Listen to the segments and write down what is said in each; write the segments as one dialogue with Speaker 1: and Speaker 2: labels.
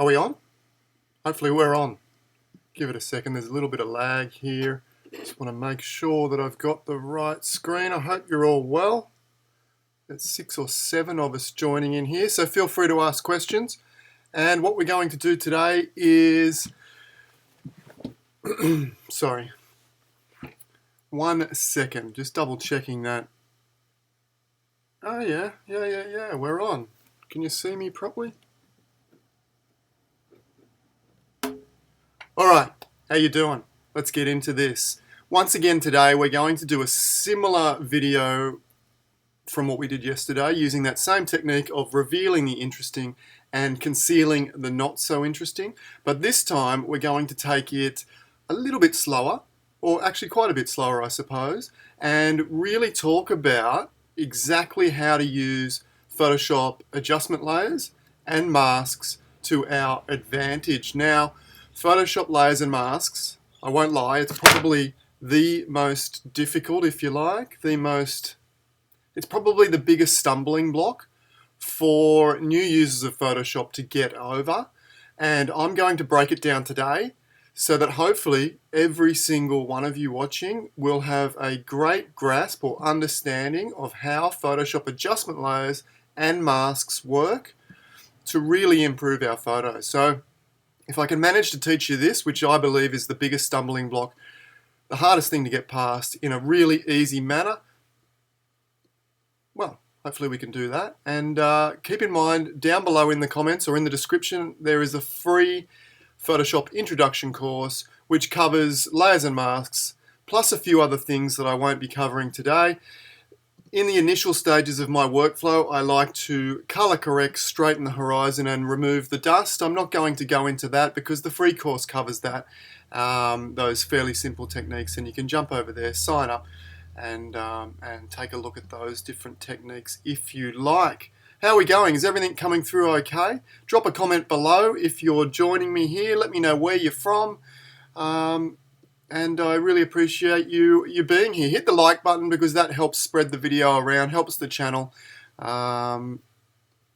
Speaker 1: Are we on? Hopefully we're on. Give it a second, there's a little bit of lag here. Just want to make sure that I've got the right screen. I hope you're all well. There's 6 or 7 of us joining in here, so feel free to ask questions. And what we're going to do today is, sorry, 1 second, just double checking that. Oh yeah, we're on. Can you see me properly? Alright, how you doing? Let's get into this. Once again today we're going to do a similar video from what we did yesterday, using that same technique of revealing the interesting and concealing the not so interesting. But this time we're going to take it a little bit slower, or actually quite a bit slower I suppose, and really talk about exactly how to use Photoshop adjustment layers and masks to our advantage. Now, Photoshop layers and masks, I won't lie, it's probably the most difficult, if you like, it's probably the biggest stumbling block for new users of Photoshop to get over. And I'm going to break it down today so that hopefully every single one of you watching will have a great grasp or understanding of how Photoshop adjustment layers and masks work to really improve our photos. So if I can manage to teach you this, which I believe is the biggest stumbling block, the hardest thing to get past in a really easy manner, well, hopefully we can do that. And keep in mind, down below in the comments or in the description, there is a free Photoshop introduction course which covers layers and masks, plus a few other things that I won't be covering today. In the initial stages of my workflow, I like to color correct, straighten the horizon and remove the dust. I'm not going to go into that because the free course covers that, those fairly simple techniques, and you can jump over there, sign up, and take a look at those different techniques if you like. How are we going? Is everything coming through okay? Drop a comment below if you're joining me here. Let me know where you're from. And I really appreciate you being here. Hit the like button because that helps spread the video around, helps the channel, all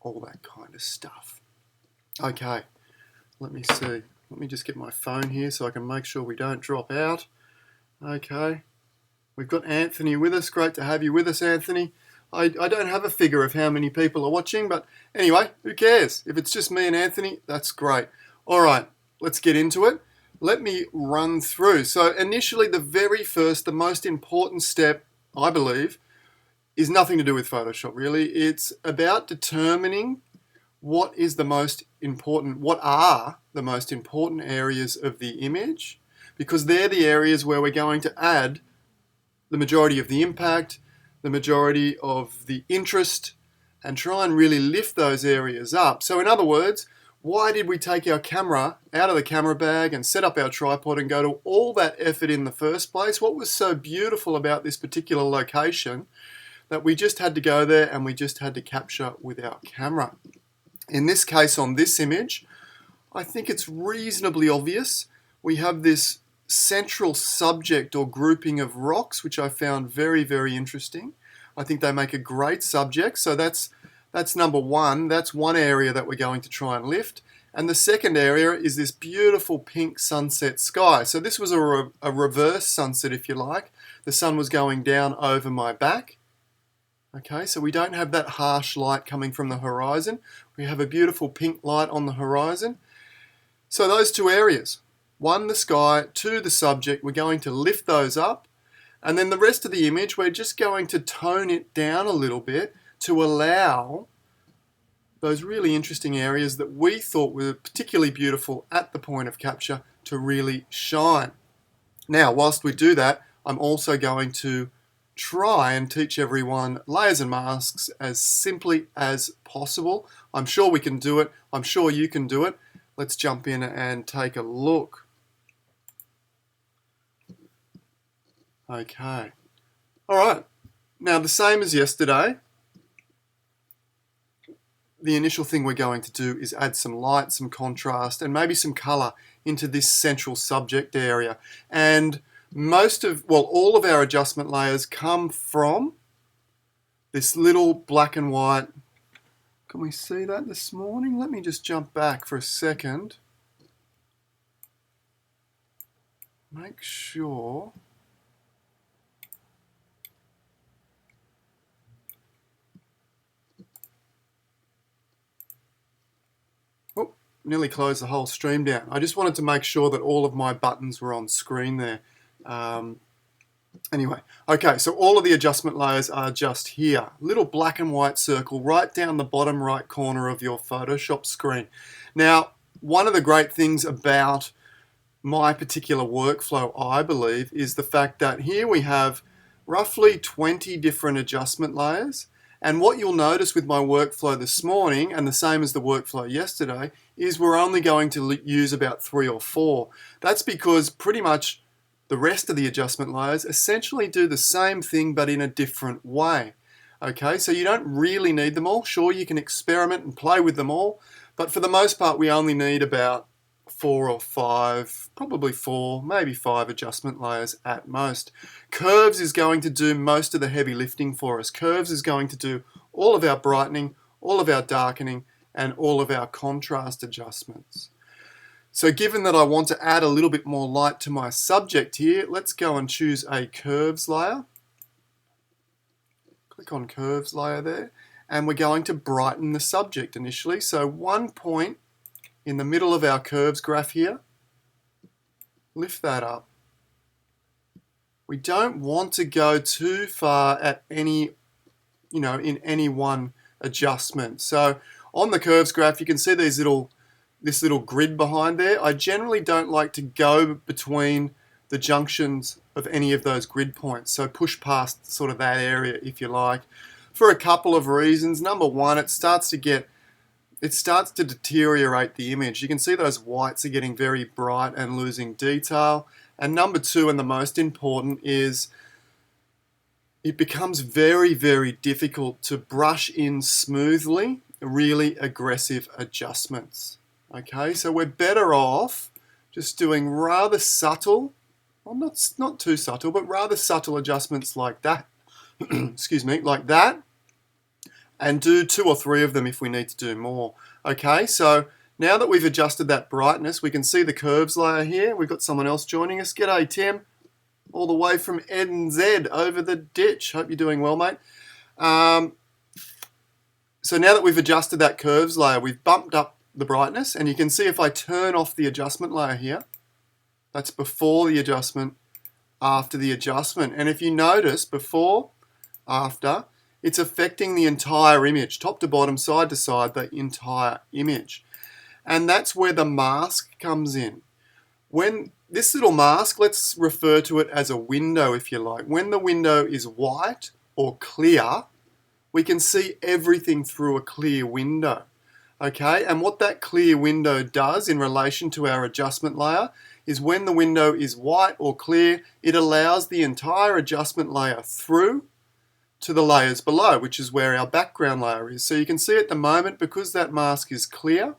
Speaker 1: that kind of stuff. Okay, let me see. Let me just get my phone here so I can make sure we don't drop out. Okay, we've got Anthony with us. Great to have you with us, Anthony. I don't have a figure of how many people are watching, but anyway, who cares? If it's just me and Anthony, that's great. All right, let's get into it. Let me run through. So initially, the very first, the most important step, I believe, is nothing to do with Photoshop, really. It's about determining what are the most important areas of the image, because they're the areas where we're going to add the majority of the impact, the majority of the interest, and try and really lift those areas up. So in other words, why did we take our camera out of the camera bag and set up our tripod and go to all that effort in the first place? What was so beautiful about this particular location that we just had to go there and we just had to capture with our camera? In this case, on this image, I think it's reasonably obvious. We have this central subject or grouping of rocks, which I found very, very interesting. I think they make a great subject. So that's number one. That's one area that we're going to try and lift. And the second area is this beautiful pink sunset sky. So this was a reverse sunset, if you like. The sun was going down over my back. Okay, so we don't have that harsh light coming from the horizon. We have a beautiful pink light on the horizon. So those two areas, one, the sky, two, the subject, we're going to lift those up. And then the rest of the image, we're just going to tone it down a little bit to allow those really interesting areas that we thought were particularly beautiful at the point of capture to really shine. Now, whilst we do that, I'm also going to try and teach everyone layers and masks as simply as possible. I'm sure we can do it. I'm sure you can do it. Let's jump in and take a look. Okay. All right. Now, the same as yesterday, the initial thing we're going to do is add some light, some contrast, and maybe some color into this central subject area. And all of our adjustment layers come from this little black and white Can we see that this morning? Let me just jump back for a second. Make sure. Oh, nearly closed the whole stream down. I just wanted to make sure that all of my buttons were on screen there. Anyway, okay, so all of the adjustment layers are just here. Little black and white circle right down the bottom right corner of your Photoshop screen. Now, one of the great things about my particular workflow, I believe, is the fact that here we have roughly 20 different adjustment layers. And what you'll notice with my workflow this morning, and the same as the workflow yesterday, is we're only going to use about 3 or 4. That's because pretty much the rest of the adjustment layers essentially do the same thing but in a different way. Okay, so you don't really need them all. Sure, you can experiment and play with them all, but for the most part we only need about 4 or 5, probably 4, maybe 5 adjustment layers at most. Curves is going to do most of the heavy lifting for us. Curves is going to do all of our brightening, all of our darkening, and all of our contrast adjustments. So given that I want to add a little bit more light to my subject here, let's go and choose a curves layer. Click on curves layer there, and we're going to brighten the subject initially. So one point in the middle of our curves graph here, lift that up. We don't want to go too far at any, in any one adjustment. So on the curves graph, you can see this little grid behind there. I generally don't like to go between the junctions of any of those grid points, so push past sort of that area if you like, for a couple of reasons. Number one, it starts to deteriorate the image. You can see those whites are getting very bright and losing detail. And number two, and the most important, is it becomes very, very difficult to brush in smoothly really aggressive adjustments. Okay, so we're better off just doing rather subtle, well, not too subtle, but rather subtle adjustments like that. Excuse me, like that, and do 2 or 3 of them if we need to do more. Okay, so now that we've adjusted that brightness, we can see the curves layer here. We've got someone else joining us. G'day, Tim, all the way from NZ over the ditch. Hope you're doing well, mate. So now that we've adjusted that curves layer, we've bumped up the brightness, and you can see if I turn off the adjustment layer here, that's before the adjustment, after the adjustment. And if you notice, before, after, it's affecting the entire image, top to bottom, side to side, the entire image. And that's where the mask comes in. When this little mask, let's refer to it as a window if you like. When the window is white or clear, we can see everything through a clear window. Okay, and what that clear window does in relation to our adjustment layer is when the window is white or clear, it allows the entire adjustment layer through to the layers below, which is where our background layer is. So you can see at the moment, because that mask is clear,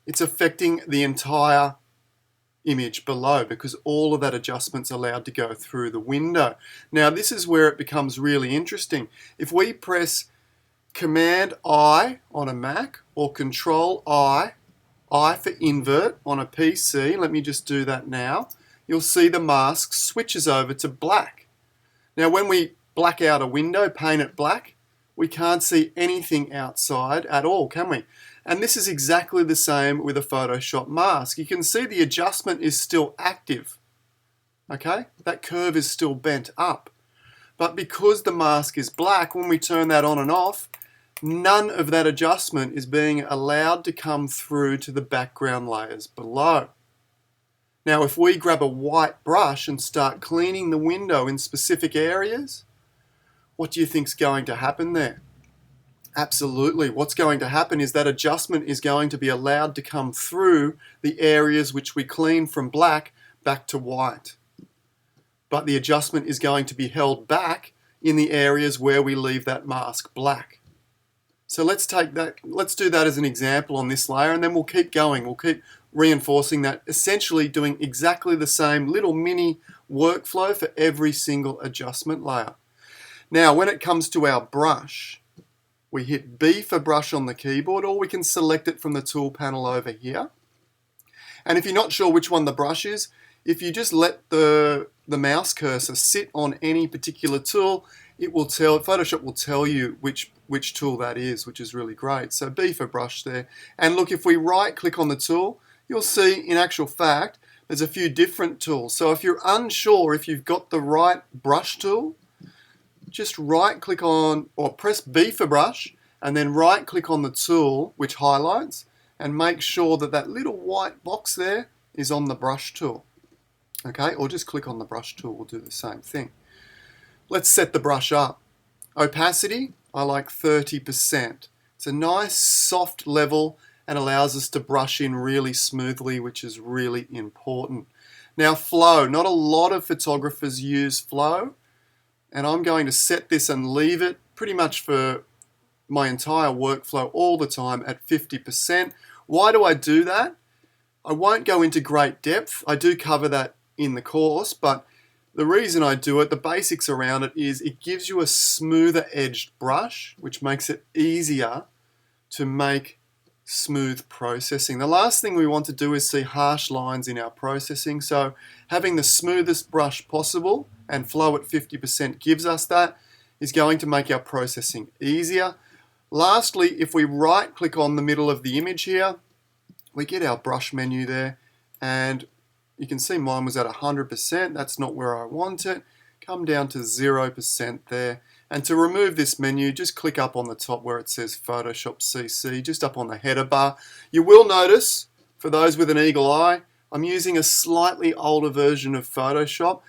Speaker 1: it's affecting the entire image below because all of that adjustment's allowed to go through the window. Now this is where it becomes really interesting. If we press Command-I on a Mac or Control-I, I for invert on a PC, let me just do that now, you'll see the mask switches over to black. Now when we black out a window, paint it black, we can't see anything outside at all, can we? And this is exactly the same with a Photoshop mask. You can see the adjustment is still active. Okay, that curve is still bent up. But because the mask is black, when we turn that on and off, none of that adjustment is being allowed to come through to the background layers below. Now, if we grab a white brush and start cleaning the window in specific areas, what do you think's going to happen there? Absolutely. What's going to happen is that adjustment is going to be allowed to come through the areas which we clean from black back to white. But the adjustment is going to be held back in the areas where we leave that mask black. So let's do that as an example on this layer, and then we'll keep going. We'll keep reinforcing that, essentially doing exactly the same little mini workflow for every single adjustment layer. Now, when it comes to our brush, we hit B for brush on the keyboard, or we can select it from the tool panel over here. And if you're not sure which one the brush is, if you just let the mouse cursor sit on any particular tool, Photoshop will tell you which tool that is, which is really great. So B for brush there. And look, if we right click on the tool, you'll see in actual fact there's a few different tools. So if you're unsure if you've got the right brush tool, just right click on, or press B for brush, and then right click on the tool which highlights, and make sure that that little white box there is on the brush tool. Okay, or just click on the brush tool, we'll do the same thing. Let's set the brush up. Opacity, I like 30%. It's a nice soft level and allows us to brush in really smoothly, which is really important. Now flow, not a lot of photographers use flow, and I'm going to set this and leave it pretty much for my entire workflow all the time at 50%. Why do I do that? I won't go into great depth. I do cover that in the course, but the reason I do it, the basics around it, is it gives you a smoother edged brush, which makes it easier to make smooth processing. The last thing we want to do is see harsh lines in our processing, so having the smoothest brush possible and flow at 50% gives us that, is going to make our processing easier. Lastly, if we right click on the middle of the image here, we get our brush menu there, and you can see mine was at 100%. That's not where I want it. Come down to 0% there. And to remove this menu, just click up on the top where it says Photoshop CC, just up on the header bar. You will notice, for those with an eagle eye, I'm using a slightly older version of Photoshop.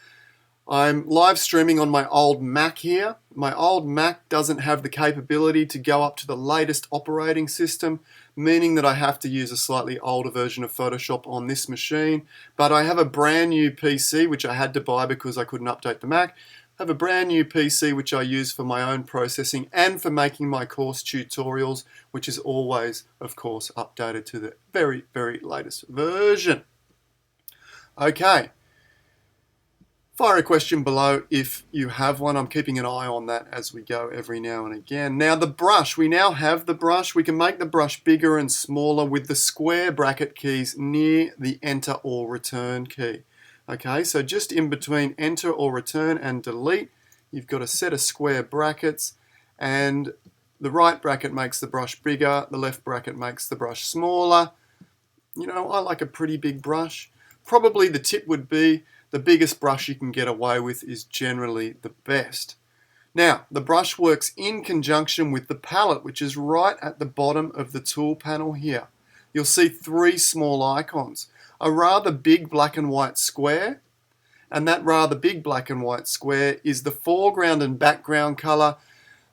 Speaker 1: I'm live streaming on my old Mac here. My old Mac doesn't have the capability to go up to the latest operating system, meaning that I have to use a slightly older version of Photoshop on this machine. But I have a brand new PC, which I had to buy because I couldn't update the Mac. I have a brand new PC which I use for my own processing and for making my course tutorials, which is always, of course, updated to the very, very latest version. Okay. Fire a question below if you have one. I'm keeping an eye on that as we go every now and again. Now the brush, we now have the brush. We can make the brush bigger and smaller with the square bracket keys near the enter or return key. Okay, so just in between enter or return and delete, you've got a set of square brackets, and the right bracket makes the brush bigger, the left bracket makes the brush smaller. You know, I like a pretty big brush. Probably the tip would be the biggest brush you can get away with is generally the best. Now, the brush works in conjunction with the palette, which is right at the bottom of the tool panel here. You'll see three small icons. A rather big black and white square, and that rather big black and white square is the foreground and background color.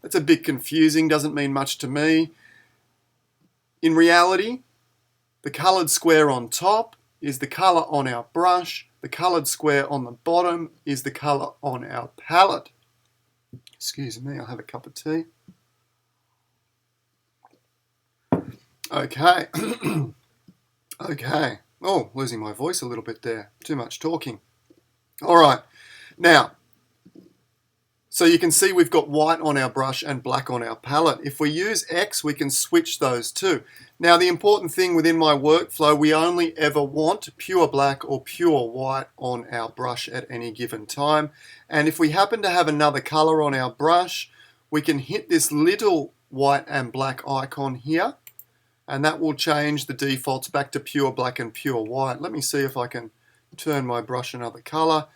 Speaker 1: That's a bit confusing, doesn't mean much to me. In reality, the colored square on top is the color on our brush. The colored square on the bottom is the color on our palette. Excuse me, I'll have a cup of tea. Okay. Okay. Oh, losing my voice a little bit there. Too much talking. All right. Now, so you can see we've got white on our brush and black on our palette. If we use X, we can switch those two. Now, the important thing within my workflow, we only ever want pure black or pure white on our brush at any given time. And if we happen to have another color on our brush, we can hit this little white and black icon here, and that will change the defaults back to pure black and pure white. Let me see if I can turn my brush another color.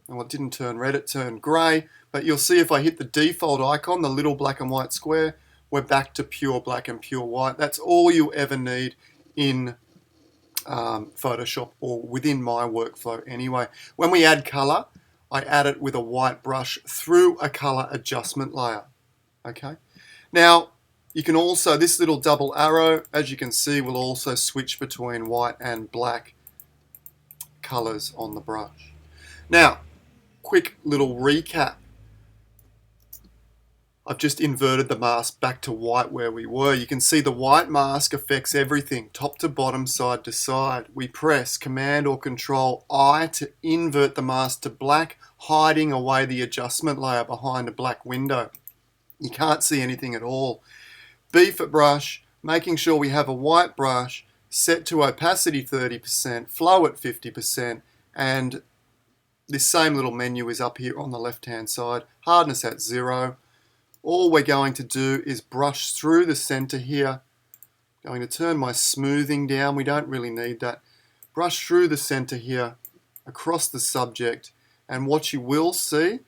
Speaker 1: Well, it didn't turn red, it turned gray. But you'll see if I hit the default icon, the little black and white square, we're back to pure black and pure white. That's all you ever need in Photoshop, or within my workflow anyway. When we add color, I add it with a white brush through a color adjustment layer. Okay. Now, you can also, this little double arrow, as you can see, will also switch between white and black colors on the brush. Now, quick little recap. I've just inverted the mask back to white where we were. You can see the white mask affects everything, top to bottom, side to side. We press Command or Control I to invert the mask to black, hiding away the adjustment layer behind a black window. You can't see anything at all. B for brush, making sure we have a white brush, set to opacity 30%, flow at 50%, and this same little menu is up here on the left-hand side, hardness at 0. All we're going to do is brush through the center here. Going to turn my smoothing down, we don't really need that. Brush through the center here, across the subject, and what you will see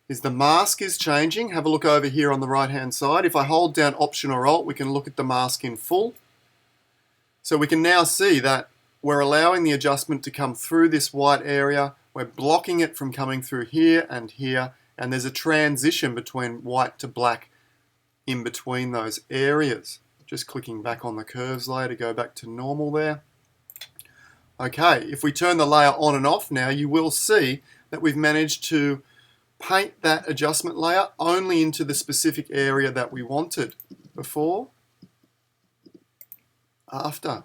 Speaker 1: is the mask is changing. Have a look over here on the right hand side. If I hold down Option or Alt, we can look at the mask in full. So we can now see that we're allowing the adjustment to come through this white area. We're blocking it from coming through here, and there's a transition between white to black in between those areas. Just clicking back on the curves layer to go back to normal there. Okay, if we turn the layer on and off now, you will see that we've managed to paint that adjustment layer only into the specific area that we wanted. Before, after,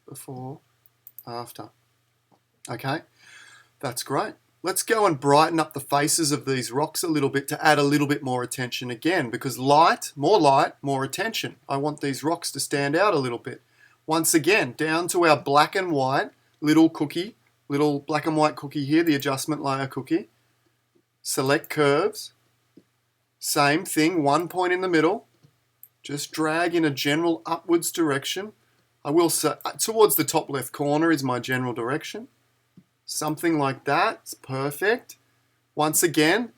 Speaker 1: before, after. Okay, that's great. Let's go and brighten up the faces of these rocks a little bit to add a little bit more attention again, because light, more attention. I want these rocks to stand out a little bit. Once again, down to our black and white little cookie, little black and white cookie here, the adjustment layer cookie. Select curves. Same thing, one point in the middle. Just drag in a general upwards direction. I will say towards the top left corner is my general direction. Something like that, it's perfect. Once again,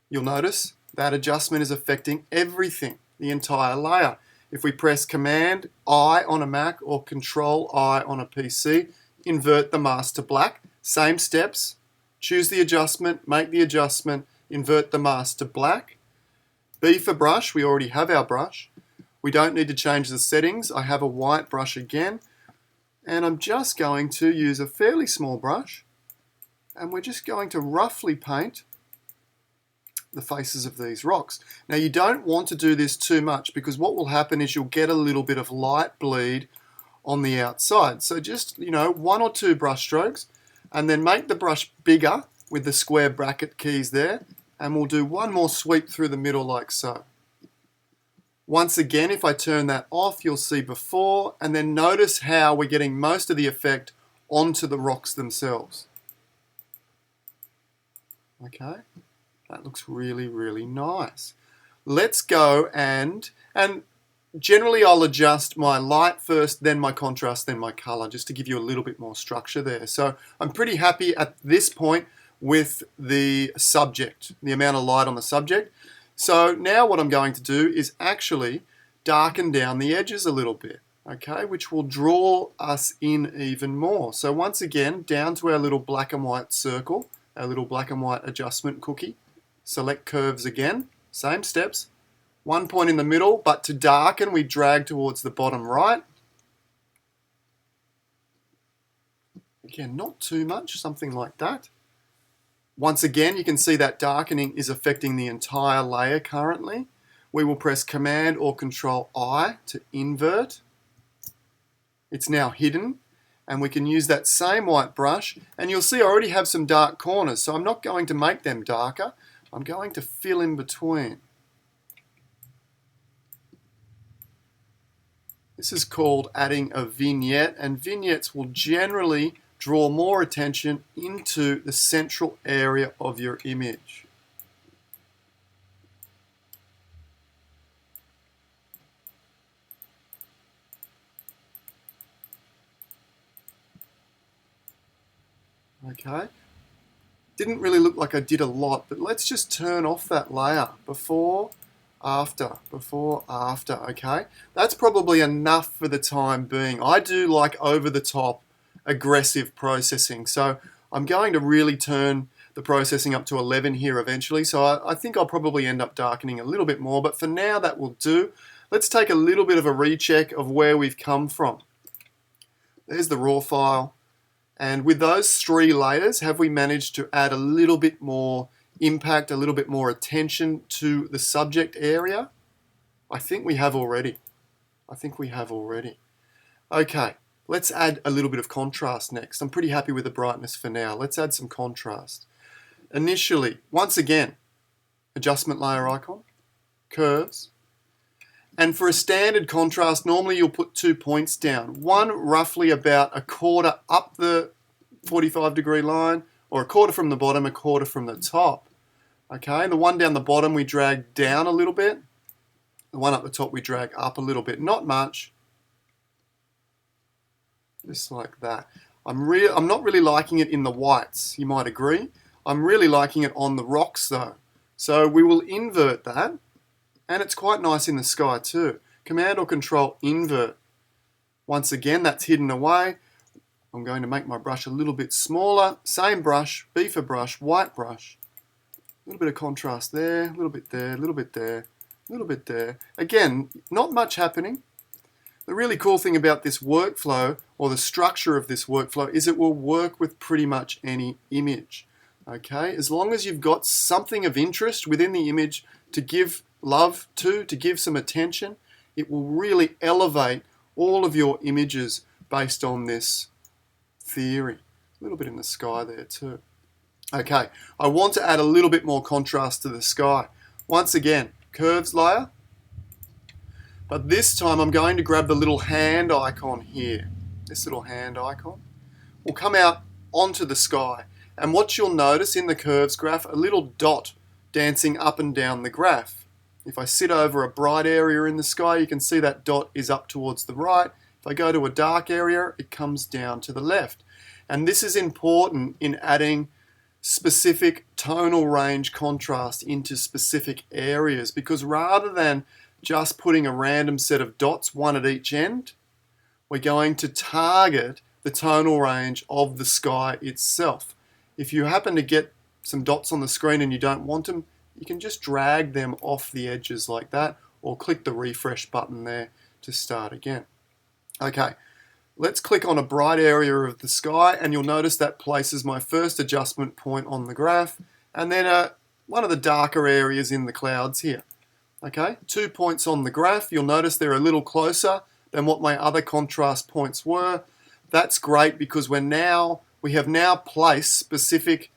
Speaker 1: you'll notice that adjustment is affecting everything, the entire layer. If we press Command I on a Mac or Control I on a PC, invert the mask to black. Same steps. Choose the adjustment, make the adjustment, invert the mask to black. B for brush, we already have our brush. We don't need to change the settings. I have a white brush again. And I'm just going to use a fairly small brush. And we're just going to roughly paint the faces of these rocks. Now you don't want to do this too much, because what will happen is you'll get a little bit of light bleed on the outside. So just, one or two brush strokes, and then make the brush bigger with the square bracket keys there, and we'll do one more sweep through the middle like so. Once again, if I turn that off, you'll see before, and then notice how we're getting most of the effect onto the rocks themselves. Okay, that looks really, really nice. Let's go and generally I'll adjust my light first, then my contrast, then my color, just to give you a little bit more structure there. So I'm pretty happy at this point with the subject, the amount of light on the subject. So now what I'm going to do is actually darken down the edges a little bit, okay, which will draw us in even more. So once again, down to our little black and white circle, our little black and white adjustment cookie. Select curves again, same steps. One point in the middle, but to darken, we drag towards the bottom right. Again, not too much, something like that. Once again, you can see that darkening is affecting the entire layer currently. We will press Command or Control I to invert. It's now hidden, and we can use that same white brush, and you'll see I already have some dark corners, so I'm not going to make them darker. I'm going to fill in between. This is called adding a vignette, and vignettes will generally draw more attention into the central area of your image. Okay, didn't really look like I did a lot, but let's just turn off that layer. Before, after, okay? That's probably enough for the time being. I do like over-the-top aggressive processing, so I'm going to really turn the processing up to 11 here eventually, so I think I'll probably end up darkening a little bit more, but for now that will do. Let's take a little bit of a recheck of where we've come from. There's the raw file, and with those three layers, have we managed to add a little bit more impact, a little bit more attention to the subject area? I think we have already. Okay, let's add a little bit of contrast next. I'm pretty happy with the brightness for now. Let's add some contrast. Initially, once again, adjustment layer icon, curves. And for a standard contrast, normally you'll put 2 points down. One roughly about a quarter up the 45-degree line, or a quarter from the bottom, a quarter from the top. Okay, the one down the bottom we drag down a little bit. The one up the top we drag up a little bit, not much. Just like that. I'm not really liking it in the whites, you might agree. I'm really liking it on the rocks though. So we will invert that, and it's quite nice in the sky too. Command or Control invert. Once again, that's hidden away. I'm going to make my brush a little bit smaller. Same brush, B for brush, white brush. A little bit of contrast there, a little bit there, a little bit there, a little bit there. Again, not much happening. The really cool thing about this workflow, or the structure of this workflow, is it will work with pretty much any image. Okay, as long as you've got something of interest within the image to give love to give some attention, it will really elevate all of your images based on this theory. A little bit in the sky there too. Okay, I want to add a little bit more contrast to the sky. Once again, curves layer. But this time I'm going to grab the little hand icon here. This little hand icon will come out onto the sky. And what you'll notice in the curves graph, a little dot dancing up and down the graph. If I sit over a bright area in the sky, you can see that dot is up towards the right. If I go to a dark area, it comes down to the left. And this is important in adding specific tonal range contrast into specific areas, because rather than just putting a random set of dots, one at each end, we're going to target the tonal range of the sky itself. If you happen to get some dots on the screen and you don't want them, you can just drag them off the edges like that, or click the refresh button there to start again. Okay, let's click on a bright area of the sky, and you'll notice that places my first adjustment point on the graph, and then one of the darker areas in the clouds here. Okay, 2 points on the graph. You'll notice they're a little closer than what my other contrast points were. That's great because we have now placed specific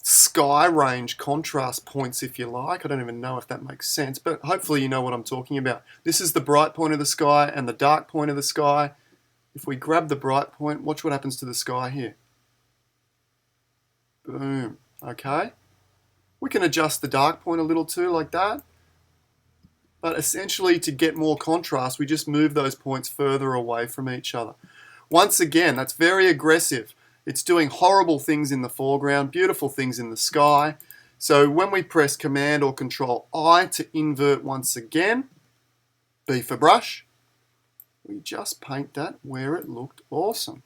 Speaker 1: sky range contrast points, if you like. I don't even know if that makes sense, but hopefully you know what I'm talking about. This is the bright point of the sky and the dark point of the sky. If we grab the bright point, watch what happens to the sky here. Boom. Okay. We can adjust the dark point a little too, like that. But essentially, to get more contrast, we just move those points further away from each other. Once again, that's very aggressive. It's doing horrible things in the foreground, beautiful things in the sky. So when we press Command or Control I to invert once again, B for brush, we just paint that where it looked awesome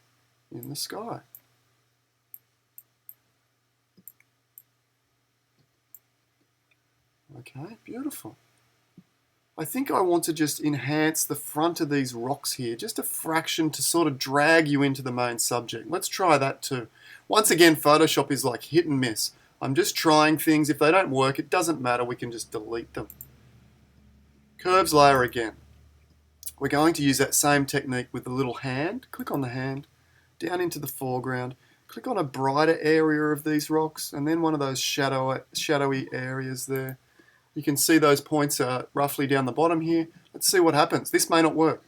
Speaker 1: in the sky. Okay, beautiful. I think I want to just enhance the front of these rocks here, just a fraction to sort of drag you into the main subject. Let's try that too. Once again, Photoshop is like hit and miss. I'm just trying things. If they don't work, it doesn't matter. We can just delete them. Curves layer again. We're going to use that same technique with the little hand. Click on the hand, down into the foreground. Click on a brighter area of these rocks, and then one of those shadowy areas there. You can see those points are roughly down the bottom here. Let's see what happens. This may not work.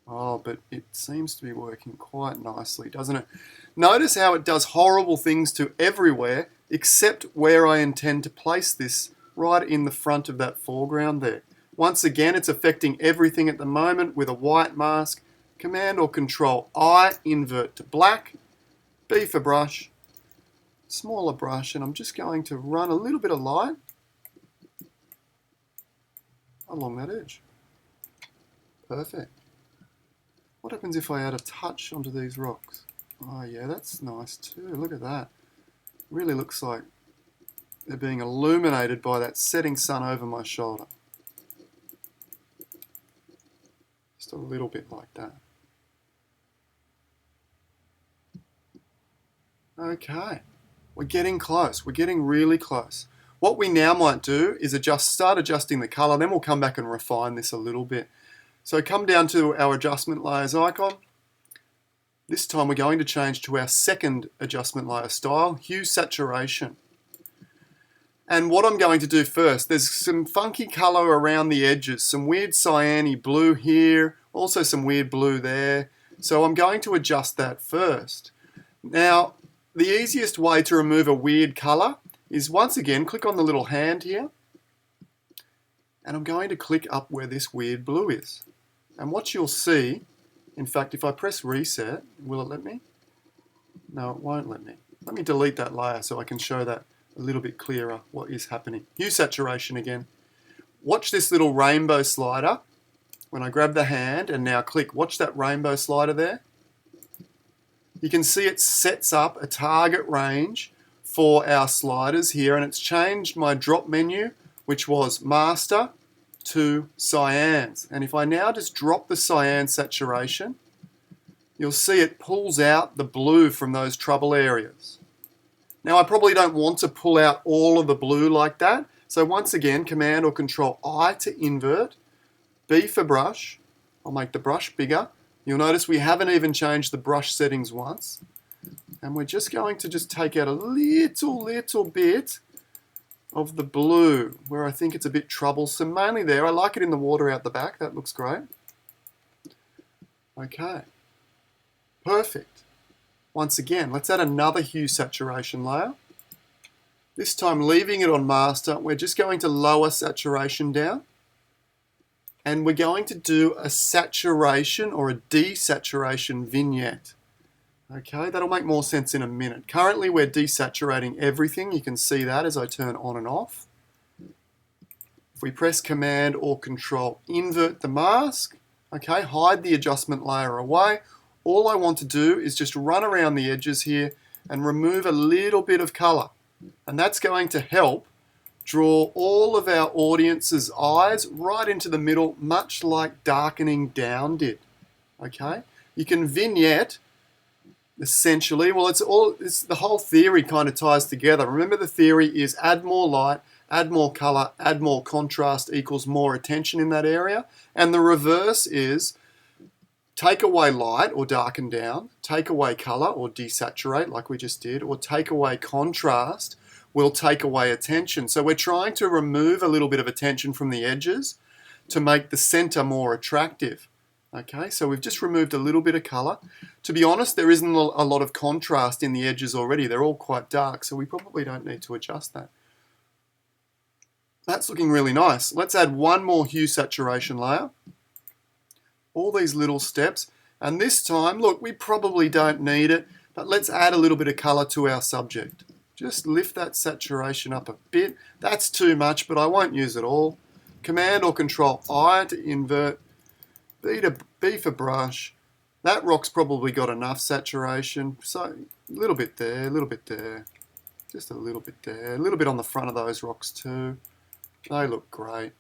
Speaker 1: Oh, but it seems to be working quite nicely, doesn't it? Notice how it does horrible things to everywhere except where I intend to place this, right in the front of that foreground there. Once again, it's affecting everything at the moment with a white mask. Command or Control I, invert to black. B for brush. Smaller brush, and I'm just going to run a little bit of light along that edge. Perfect. What happens if I add a touch onto these rocks? Oh yeah, that's nice too. Look at that. Really looks like they're being illuminated by that setting sun over my shoulder. Just a little bit like that. Okay. We're getting close. We're getting really close. What we now might do is start adjusting the color, then we'll come back and refine this a little bit. So come down to our adjustment layers icon. This time we're going to change to our second adjustment layer style, hue saturation. And what I'm going to do first, there's some funky color around the edges, some weird cyan-y blue here, also some weird blue there. So I'm going to adjust that first. Now, the easiest way to remove a weird color is once again, click on the little hand here, and I'm going to click up where this weird blue is. And what you'll see, in fact, if I press reset, will it let me? No, it won't let me. Let me delete that layer so I can show that a little bit clearer what is happening. Hue saturation again. Watch this little rainbow slider. When I grab the hand and now click, watch that rainbow slider there. You can see it sets up a target range for our sliders here, and it's changed my drop menu, which was master, to cyans. And if I now just drop the cyan saturation, you'll see it pulls out the blue from those trouble areas. Now I probably don't want to pull out all of the blue like that, so once again, Command or Control I to invert, B for brush, I'll make the brush bigger. You'll notice we haven't even changed the brush settings once, and we're just going to just take out a little bit of the blue where I think it's a bit troublesome, mainly there. I like it in the water out the back, that looks great. Okay, perfect. Once again, let's add another hue saturation layer. This time leaving it on master, we're just going to lower saturation down. And we're going to do a saturation or a desaturation vignette. Okay, that'll make more sense in a minute. Currently we're desaturating everything. You can see that as I turn on and off. If we press Command or Control, invert the mask. Okay, hide the adjustment layer away. All I want to do is just run around the edges here and remove a little bit of color. And that's going to help draw all of our audience's eyes right into the middle, much like darkening down did. Okay? You can vignette, essentially, well, it's the whole theory kind of ties together. Remember, the theory is add more light, add more color, add more contrast equals more attention in that area. And the reverse is take away light or darken down, take away color or desaturate like we just did, or take away contrast will take away attention. So we're trying to remove a little bit of attention from the edges to make the center more attractive. Okay, so we've just removed a little bit of color. To be honest, there isn't a lot of contrast in the edges already. They're all quite dark, so we probably don't need to adjust that. That's looking really nice. Let's add one more hue saturation layer. All these little steps, and this time, look, we probably don't need it, but let's add a little bit of color to our subject. Just lift that saturation up a bit. That's too much, but I won't use it all. Command or Control I to invert, B for brush. That rock's probably got enough saturation, so a little bit there, a little bit there, just a little bit there, a little bit on the front of those rocks too. They look great.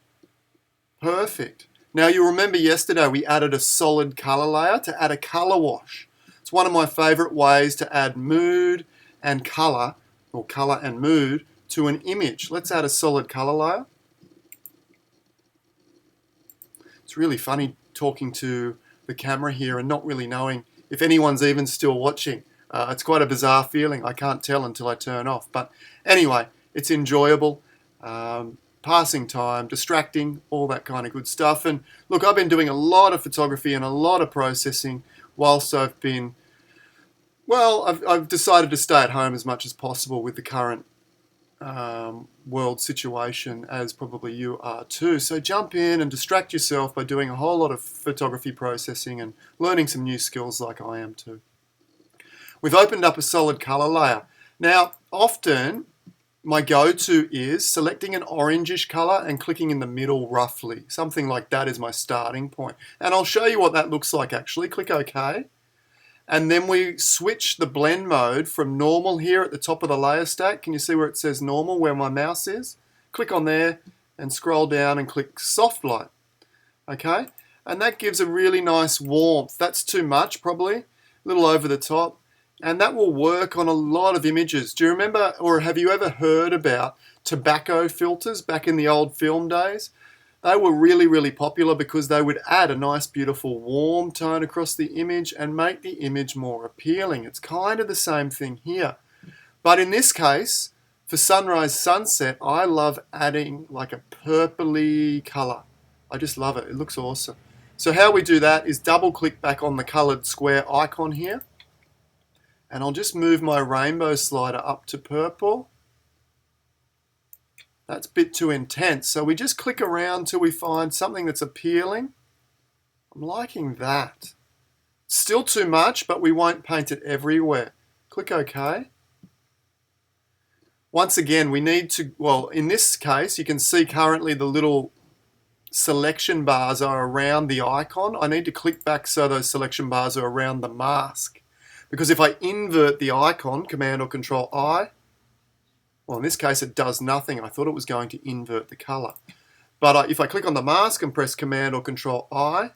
Speaker 1: Perfect. Now you remember yesterday we added a solid color layer to add a color wash. It's one of my favorite ways to add mood and color, or color and mood, to an image. Let's add a solid color layer. It's really funny talking to the camera here and not really knowing if anyone's even still watching. It's quite a bizarre feeling. I can't tell until I turn off. But anyway, it's enjoyable. Passing time, distracting, all that kind of good stuff. And look, I've been doing a lot of photography and a lot of processing whilst I've been, well, I've decided to stay at home as much as possible with the current world situation, as probably you are too. So jump in and distract yourself by doing a whole lot of photography processing and learning some new skills like I am too. We've opened up a solid color layer. Now, often my go-to is selecting an orangish color and clicking in the middle roughly. Something like that is my starting point. And I'll show you what that looks like actually. Click OK. And then we switch the blend mode from normal here at the top of the layer stack. Can you see where it says normal, where my mouse is? Click on there and scroll down and click soft light. Okay? And that gives a really nice warmth. That's too much probably, a little over the top. And that will work on a lot of images. Do you remember, or have you ever heard about tobacco filters back in the old film days? They were really, really popular because they would add a nice, beautiful, warm tone across the image and make the image more appealing. It's kind of the same thing here. But in this case, For sunrise, sunset, I love adding like a purpley color. I just love it. It looks awesome. So how we do that is double click back on the colored square icon here. And I'll just move my rainbow slider up to purple. That's a bit too intense. So we just click around till we find something that's appealing. I'm liking that. Still too much, but we won't paint it everywhere. Click OK. Once again, we need to, well, in this case, you can see currently the little selection bars are around the icon. I need to click back so those selection bars are around the mask. Because if I invert the icon, Command or Control I, well, in this case, it does nothing. I thought it was going to invert the color. But if I click on the mask and press Command or Control I,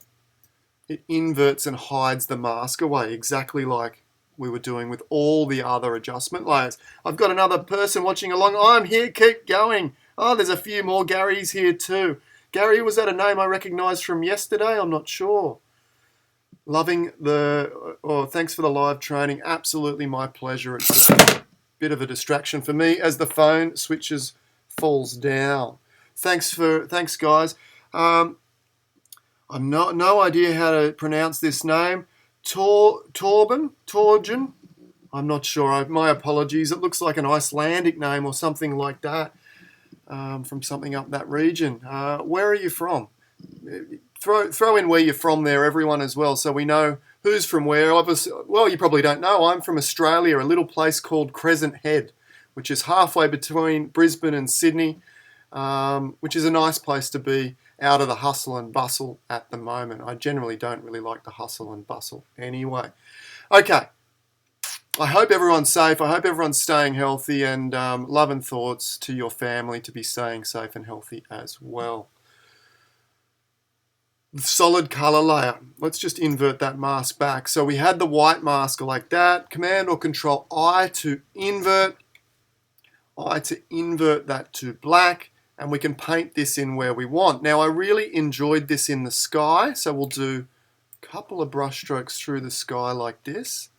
Speaker 1: it inverts and hides the mask away, exactly like we were doing with all the other adjustment layers. I've got another person watching along. I'm here, keep going. Oh, there's a few more Garys here too. Gary, was that a name I recognized from yesterday? I'm not sure. Loving the, oh, thanks for the live training. Absolutely my pleasure. It's a bit of a distraction for me as the phone falls down. Thanks guys. I've no idea how to pronounce this name. 𝗃𝗏, I'm not sure. My apologies. It looks like an Icelandic name or something like that, from something up that region. Where are you from? Throw in where you're from there, everyone, as well, so we know who's from where. Obviously, well, you probably don't know. I'm from Australia, a little place called Crescent Head, which is halfway between Brisbane and Sydney, which is a nice place to be out of the hustle and bustle at the moment. I generally don't really like the hustle and bustle anyway. Okay, I hope everyone's safe. I hope everyone's staying healthy, and love and thoughts to your family to be staying safe and healthy as well. Solid color layer. Let's just invert that mask back. So we had the white mask like that. Command or Control I to invert. I to invert that to black. And we can paint this in where we want. Now, I really enjoyed this in the sky, so we'll do a couple of brush strokes through the sky like this.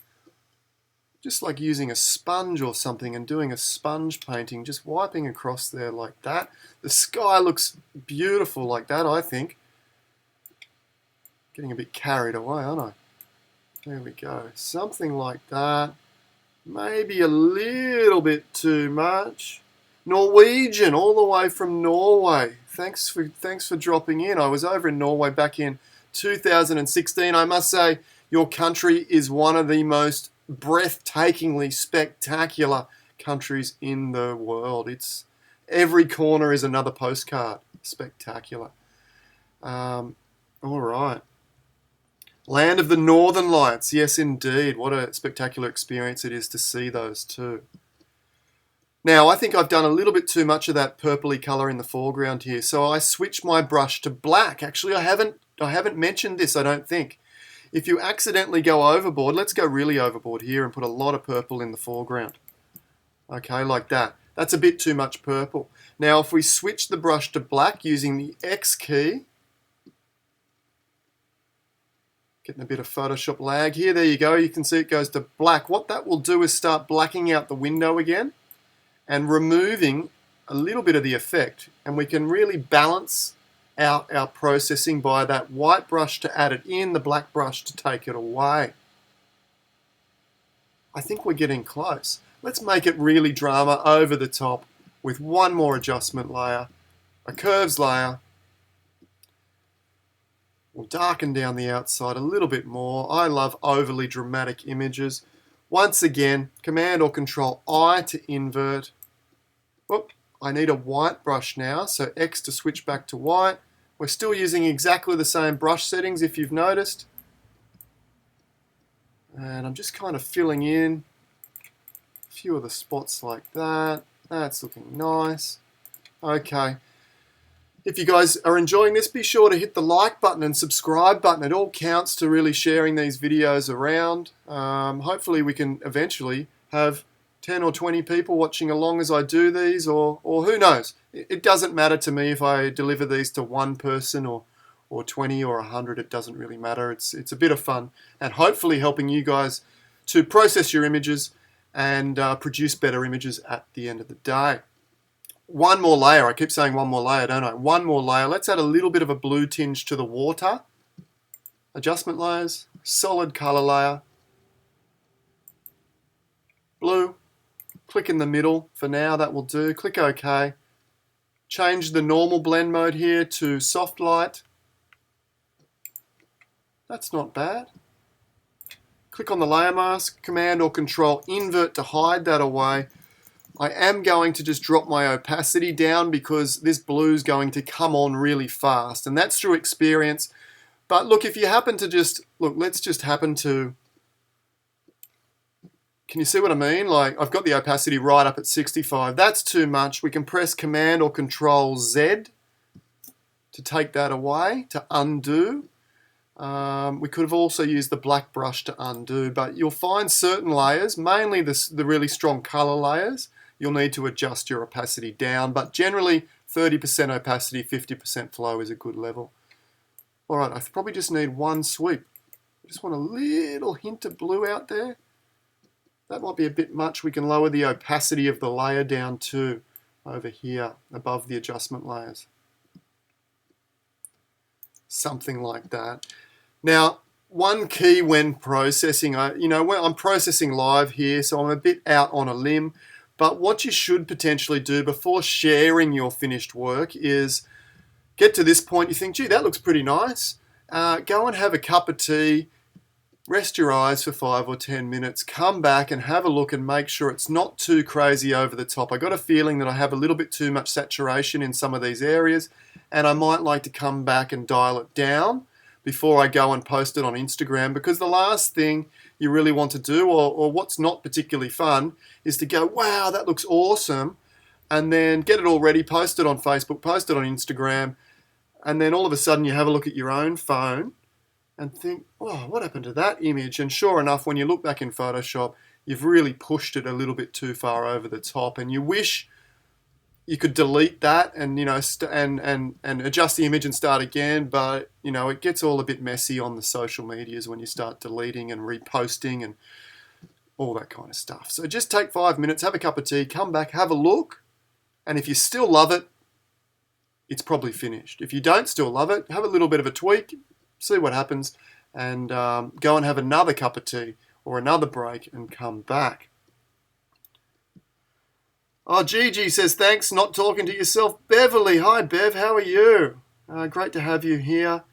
Speaker 1: Just like using a sponge or something and doing a sponge painting, just wiping across there like that. The sky looks beautiful like that, I think. Getting a bit carried away, aren't I? There we go. Something like that. Maybe a little bit too much. Norwegian, all the way from Norway. Thanks for dropping in. I was over in Norway back in 2016. I must say, your country is one of the most breathtakingly spectacular countries in the world. It's every corner is another postcard. Spectacular. All right. Land of the Northern Lights. Yes, indeed. What a spectacular experience it is to see those too. Now, I think I've done a little bit too much of that purpley color in the foreground here, so I switched my brush to black. Actually, I haven't mentioned this, I don't think. If you accidentally go overboard, let's go really overboard here and put a lot of purple in the foreground. Okay, like that. That's a bit too much purple. Now, if we switch the brush to black using the X key, getting a bit of Photoshop lag here. There you go. You can see it goes to black. What that will do is start blacking out the window again and removing a little bit of the effect. And we can really balance out our processing by that white brush to add it in, the black brush to take it away. I think we're getting close. Let's make it really drama over the top with one more adjustment layer, a curves layer. We'll darken down the outside a little bit more. I love overly dramatic images. Once again, Command or Control I to invert. Oop, I need a white brush now, so X to switch back to white. We're still using exactly the same brush settings if you've noticed. And I'm just kind of filling in a few of the spots like that. That's looking nice. Okay. If you guys are enjoying this, be sure to hit the like button and subscribe button. It all counts to really sharing these videos around. Hopefully we can eventually have 10 or 20 people watching along as I do these, or who knows. It doesn't matter to me if I deliver these to one person or 20 or 100. It doesn't really matter. It's a bit of fun and hopefully helping you guys to process your images and produce better images at the end of the day. One more layer. I keep saying one more layer, don't I? One more layer. Let's add a little bit of a blue tinge to the water. Adjustment layers, solid color layer, blue. Click in the middle for now, that will do. Click OK. Change the normal blend mode here to soft light. That's not bad. Click on the layer mask, Command or Control invert to hide that away. I am going to just drop my opacity down because this blue is going to come on really fast, and that's through experience. But look, if you happen to just, look, let's just happen to, can you see what I mean? Like, I've got the opacity right up at 65. That's too much. We can press Command or Control Z to take that away, to undo. We could have also used the black brush to undo, but you'll find certain layers, mainly the really strong color layers, you'll need to adjust your opacity down, but generally 30% opacity, 50% flow is a good level. All right, I probably just need one sweep. I just want a little hint of blue out there. That might be a bit much. We can lower the opacity of the layer down too, over here, above the adjustment layers. Something like that. Now, one key when processing, I'm processing live here, so I'm a bit out on a limb, but what you should potentially do before sharing your finished work is get to this point, you think, gee, that looks pretty nice. Go and have a cup of tea, rest your eyes for 5 or 10 minutes, come back and have a look and make sure it's not too crazy over the top. I got a feeling that I have a little bit too much saturation in some of these areas, and I might like to come back and dial it down before I go and post it on Instagram, because the last thing you really want to do, or what's not particularly fun, is to go, wow, that looks awesome, and then get it all ready, post it on Facebook, post it on Instagram, and then all of a sudden you have a look at your own phone and think, oh, what happened to that image? And sure enough, when you look back in Photoshop, you've really pushed it a little bit too far over the top, and you wish you could delete that and and adjust the image and start again, but it gets all a bit messy on the social medias when you start deleting and reposting and all that kind of stuff. So just take 5 minutes, have a cup of tea, come back, have a look, and if you still love it, it's probably finished. If you don't still love it, have a little bit of a tweak, see what happens, and go and have another cup of tea or another break and come back. Oh, Gigi says, thanks, not talking to yourself. Beverly, hi Bev, how are you? Great to have you here.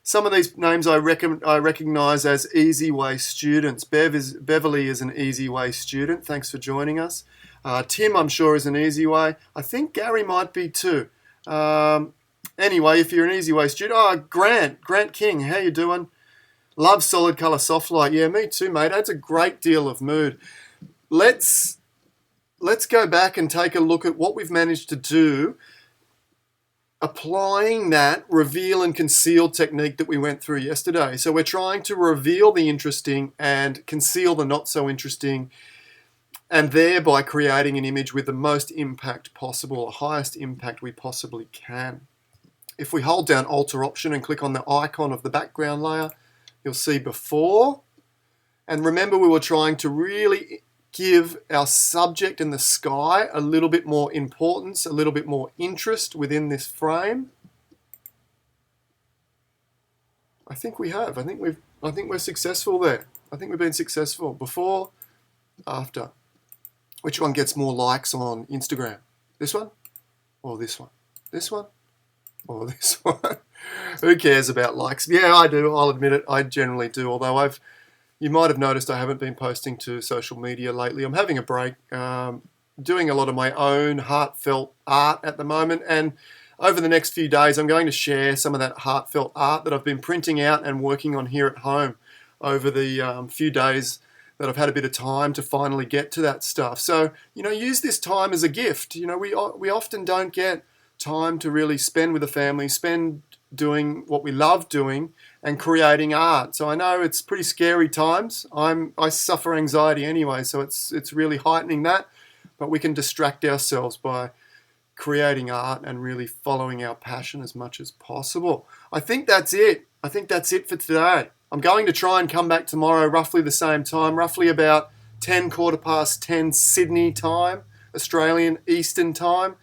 Speaker 1: Some of these names I recognise as Easy Way students. Beverly is an Easy Way student. Thanks for joining us. Tim, I'm sure, is an Easy Way. I think Gary might be too. Anyway, if you're an Easy Way student, Grant King, how you doing? Love solid colour soft light. Yeah, me too, mate. Adds a great deal of mood. Let's go back and take a look at what we've managed to do applying that reveal and conceal technique that we went through yesterday. So we're trying to reveal the interesting and conceal the not so interesting, and thereby creating an image with the most impact possible, the highest impact we possibly can. If we hold down Alt or Option and click on the icon of the background layer, you'll see before. And remember, we were trying to really give our subject in the sky a little bit more importance, a little bit more interest within this frame. I think we have. I think we're successful there. I think we've been successful. Before, after. Which one gets more likes on Instagram? This one or this one? This one or this one? Who cares about likes? Yeah, I do. I'll admit it. I generally do. Although you might have noticed I haven't been posting to social media lately. I'm having a break, doing a lot of my own heartfelt art at the moment. And over the next few days, I'm going to share some of that heartfelt art that I've been printing out and working on here at home over the few days that I've had a bit of time to finally get to that stuff. So, use this time as a gift. We often don't get time to really spend with the family, spend doing what we love doing and creating art. So I know it's pretty scary times. I suffer anxiety anyway, so it's really heightening that. But we can distract ourselves by creating art and really following our passion as much as possible. I think that's it. For today. I'm going to try and come back tomorrow roughly the same time, roughly about 10 Sydney time, Australian Eastern time.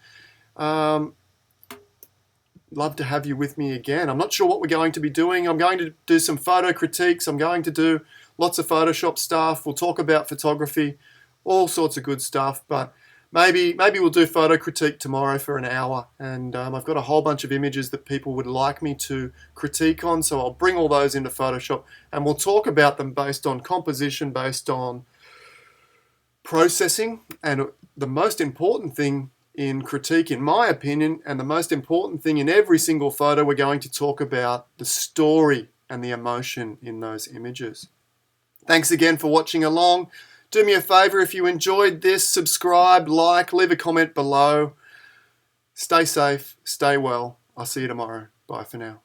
Speaker 1: Love to have you with me again. I'm not sure what we're going to be doing. I'm going to do some photo critiques. I'm going to do lots of Photoshop stuff. We'll talk about photography, all sorts of good stuff. But maybe we'll do photo critique tomorrow for an hour. And I've got a whole bunch of images that people would like me to critique on. So I'll bring all those into Photoshop and we'll talk about them based on composition, based on processing. And the most important thing in critique, in my opinion, and the most important thing in every single photo, we're going to talk about the story and the emotion in those images. Thanks again for watching along. Do me a favor, if you enjoyed this, subscribe, like, leave a comment below. Stay safe, stay well. I'll see you tomorrow. Bye for now.